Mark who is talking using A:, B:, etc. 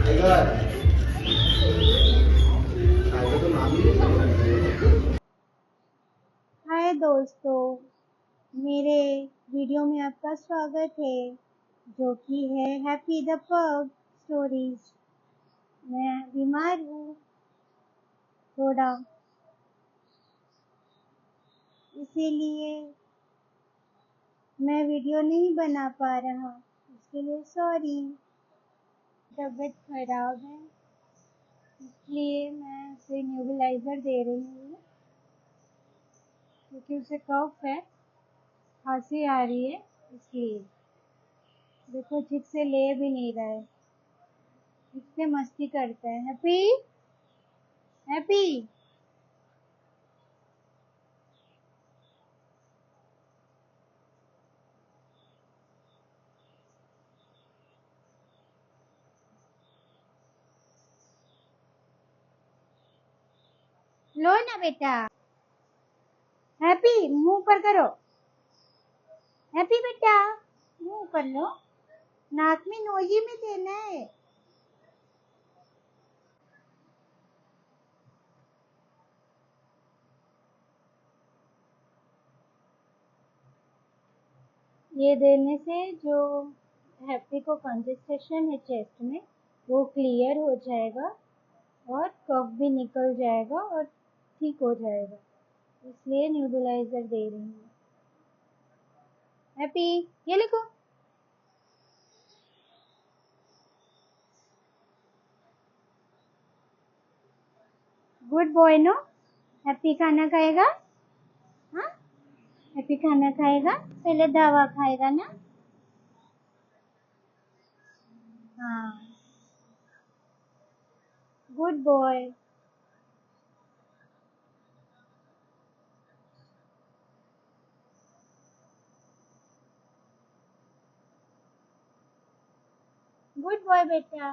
A: हाय दोस्तों, मेरे वीडियो में आपका स्वागत है जो कि है हैप्पी द पग स्टोरीज। मैं बीमार हूँ थोड़ा, इसीलिए मैं वीडियो नहीं बना पा रहा, इसके लिए सॉरी। तबीयत खराब है इसलिए मैं उसे न्यूबलाइजर दे रही हूँ क्योंकि उसे कफ है, खांसी आ रही है। इसलिए देखो ठीक से ले भी नहीं रहा है, इससे मस्ती करता है। हैप्पी हैप्पी लो ना बेटा, हैप्पी मुंह ऊपर करो। हैप्पी बेटा मुंह ऊपर लो, नाक में नोजी में देना है। ये देने से जो हैप्पी को कंजस्टेशन है चेस्ट में वो क्लियर हो जाएगा और कफ भी निकल जाएगा और ठीक हो जाएगा, इसलिए न्यूबलाइजर दे रही हूँ। हैप्पी ये लिखो। Good boy no. हैप्पी खाना खाएगा। हाँ, हैप्पी खाना खाएगा, पहले दवा खाएगा ना। हाँ, गुड बॉय। गुड बॉय बेटा।